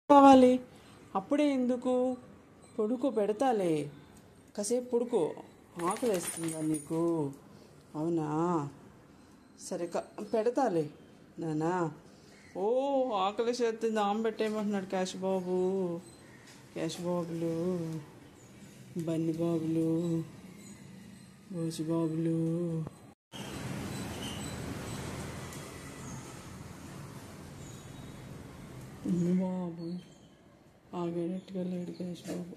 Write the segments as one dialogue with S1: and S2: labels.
S1: కావాలి అప్పుడే ఎందుకు? పొడుకో, పెడతాలే, కాసేపు పొడుకో. ఆకలి వేస్తుందా నీకు? అవునా, సరే పెడతాలే నానా. ఓ ఆకలి చేస్తుంది, పెట్టేయమంటున్నాడు క్యాష్ బాబు. క్యాష్ బాబులు, బన్ని బాబులు, బోసి బాబులు. బాబు ఆగేటట్టుగా లేడు క్యాష్ బాబు.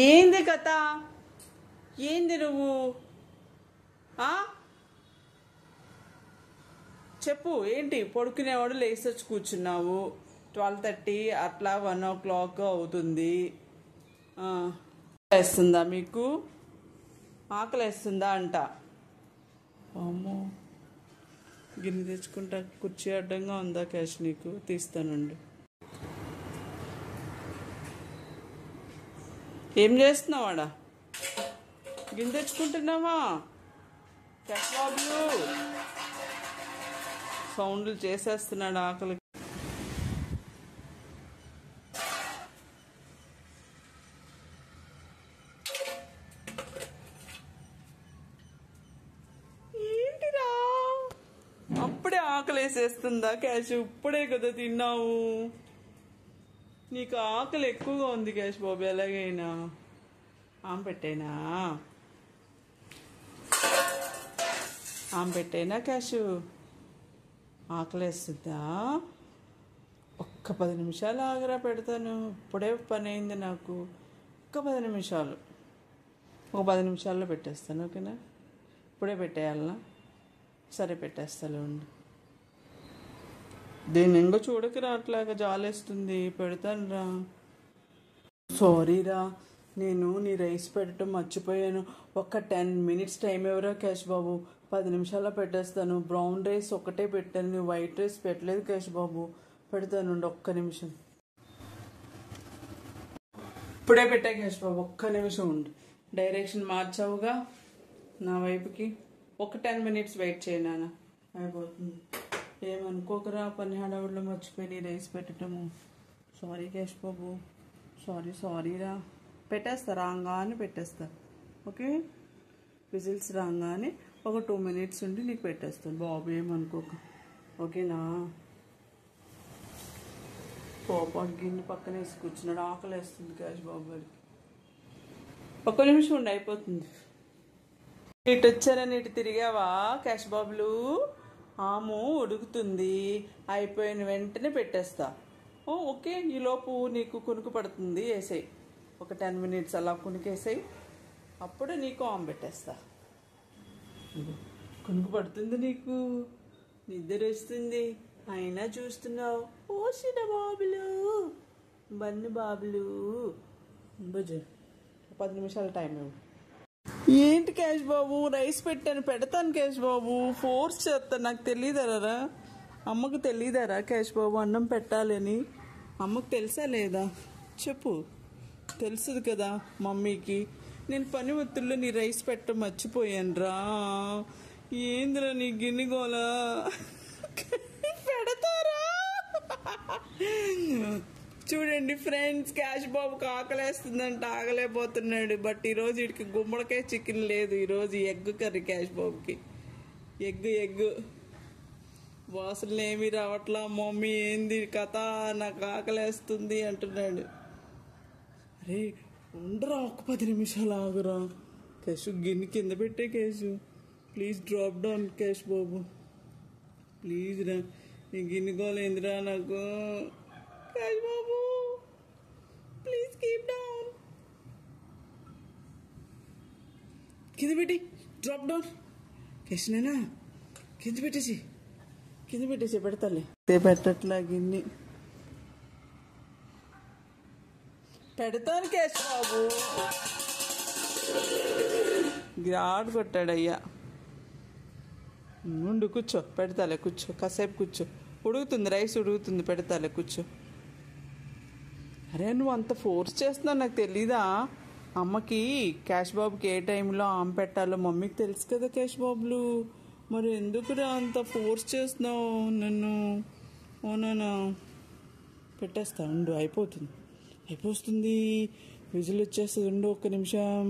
S1: ఏంది కథ? ఏంది నువ్వు? చెప్పు, ఏంటి? పడుకునేవాడు లేచి వచ్చి కూర్చున్నావు. 12:30 అట్లా 1 o'clock అవుతుంది. వేస్తుందా మీకు? ఆకలి వేస్తుందా అంట. అమ్మో, గిన్నె తెచ్చుకుంటా. కుర్చీ అడ్డంగా ఉందా క్యాష్? నీకు తీస్తానండి. ఏం చేస్తున్నావాడా? గిన్నె తెచ్చుకుంటున్నావా? క్యాష్ బాబులు సౌండ్లు చేసేస్తున్నాడు ఆకలి. ఏంటిరా అప్పుడే ఆకలి వేసేస్తుందా క్యాష్? ఇప్పుడే కదా తిన్నావు. నీకు ఆకలి ఎక్కువగా ఉంది క్యాష్ బాబు. ఎలాగైనా పెట్టేనా? పెట్టేనా క్యాష్? ఆకలేస్తుందా? ఒక్క 10 నిమిషాలు ఆగరా, పెడతాను. ఇప్పుడే పని అయింది నాకు. ఒక్క 10 నిమిషాలు, ఒక 10 నిమిషాల్లో పెట్టేస్తాను. ఓకేనా? ఇప్పుడే పెట్టేయాలనా? సరే పెట్టేస్తాలే ఉండి. దీన్ని ఇంకో చూడకరా, అట్లాగా జాలేస్తుంది. పెడతాను రా. సారీరా, నేను నీ రైస్ పెట్టడం మర్చిపోయాను. ఒక 10 minutes టైం ఎవరా క్యాష్ బాబు? 10 నిమిషాల్లో పెట్టేస్తాను. బ్రౌన్ రైస్ ఒకటే పెట్టాను, నువ్వు వైట్ రైస్ పెట్టలేదు క్యాష్ బాబు. పెడతాను, ఒక్క నిమిషం. ఇప్పుడే పెట్టా క్యాష్ బాబు, ఒక్క నిమిషం ఉండు. డైరెక్షన్ మార్చావుగా నా వైపుకి. ఒక 10 minutes వెయిట్ చేయనా? అయిపోతుంది. ఏమనుకోకరా, పని హడావుడిలో మర్చిపోయి నీ రైస్ పెట్టడము. సారీ క్యాష్ బాబు, సారీరా. పెట్టేస్తా, రాగానే పెట్టేస్తా. ఓకే, విజిల్స్ రాగానే ఒక 2 minutes ఉండి నీకు పెట్టేస్తాను బాబు. ఏమనుకోక, ఓకేనా? పోపాటు గిన్నె పక్కన వేసి కూర్చున్నాడు. ఆకలి వేస్తుంది క్యాష్ బాబు గారికి. ఒక్క నిమిషం ఉండి, అయిపోతుంది. ఇటు వచ్చారని ఇటు తిరిగావా క్యాష్ బాబులు? ఆము ఉడుకుతుంది, అయిపోయిన వెంటనే పెట్టేస్తా. ఓకే, ఈలోపు నీకు కునుకు పడుతుంది. వేసేయి, ఒక 10 minutes అలా కునికేసాయి. అప్పుడు నీకు పెట్టేస్తా. కునుకు పడుతుంది నీకు, నిద్ర వస్తుంది, అయినా చూస్తున్నావు. ఓసిన బాబులు, బన్ను బాబులు. బుజ్జు 10 నిమిషాల టైం ఇవ్వు. ఏంటి క్యాష్ బాబు? రైస్ పెట్టాను, పెడతాను క్యాష్ బాబు. ఫోర్స్ చేస్తాను. నాకు తెలియదరా, అమ్మకు తెలియదరా క్యాష్ బాబు అన్నం పెట్టాలని? అమ్మకు తెలుసా లేదా? చెప్పు. తెలుసుది కదా మమ్మీకి. నేను పని ఒత్తిడిలో నీ రైస్ పెట్టడం మర్చిపోయాను రా. ఏందిరా నీ గిన్నెగోలా? పెడతారా? చూడండి ఫ్రెండ్స్, క్యాష్ బాబుకి ఆకలేస్తుందంట, ఆగలేకపోతున్నాడు. బట్ ఈరోజు వీడికి గుమ్మడికాయ చికెన్ లేదు. ఈరోజు ఎగ్ కర్రీ క్యాష్ బాబుకి. ఎగ్ వాసనలు ఏమీ రావట్లా. మమ్మీ ఏంది కథ, నాకు ఆకలేస్తుంది అంటున్నాడు. అరే ఉండరా, ఒక 10 నిమిషాలు ఆగురా. క్యాష్ గిన్నె కింద పెట్టే cash. Please drop down cash Babu, please రా. నీ గిన్నె గోలేందిరా నాకు cash Babu. Please keep down. కింద పెట్టి డ్రాప్ డౌన్ క్యాష్. నేనా కింద పెట్టేసి పెడతాలే. పెట్టట్లా గిన్నె. పెడతాను క్యాష్ బాబు. గ్రాడ్ కొట్టాడయ్యా. నుండు కూర్చో, పెడతాలే, కూర్చో, కాసేపు కూర్చో. ఉడుకుతుంది, రైస్ ఉడుకుతుంది, పెడతాలే, కూర్చో. అరే నువ్వు అంత ఫోర్స్ చేస్తున్నావు, నాకు తెలీదా? అమ్మకి క్యాష్ బాబుకి ఏ టైంలో పెట్టాలో మమ్మీకి తెలుసు కదా క్యాష్ బాబులు. మరి ఎందుకురా అంత ఫోర్స్ చేస్తున్నావు నన్ను? ఓనా పెట్టేస్తా ఉండు, అయిపోతుంది విజిల్ వచ్చేస్తుంది, ఉండు ఒక్క నిమిషం.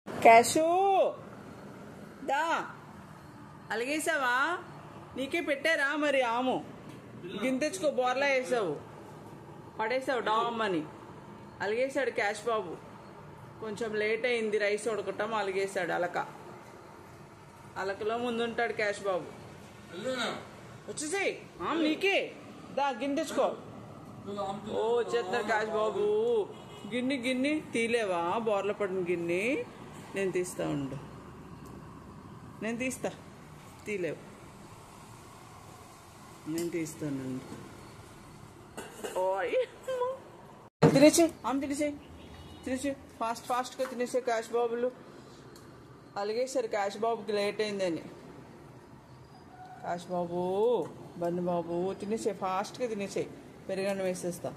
S1: క్యాషు దా అలిగేసావా? నీకే పెట్టారా మరి ఆము? గింతెచ్చుకో, బోర్లా వేసావు, పడేసావు డామ్ అని. అలిగేశాడు క్యాష్ బాబు. కొంచెం లేట్ అయింది రైస్ ఉడకటం, అలిగేశాడు. అలకలో ముందుంటాడు క్యాష్ బాబు. వచ్చేసాయి ఆమ్ నీకే, దా గింతెచ్చుకో. ఓ వచ్చేస్తున్నాడు క్యాష్ బాబు. గిన్నె తీలేవా? బోర్ల పడిన గిన్నె నేను తీస్తా ఉండు, నేను తీస్తా. తీలేవు, నేను తీస్తానండి. ఓయ్ తినేసి ఫాస్ట్గా తినేసే క్యాష్ బాబులు. అలిగేశారు క్యాష్ బాబుకి లేట్ అయిందని. క్యాష్ బాబు, బన్ను బాబు తినేసే, ఫాస్ట్గా తినేసే. పెరుగన్నం వేసేస్తా.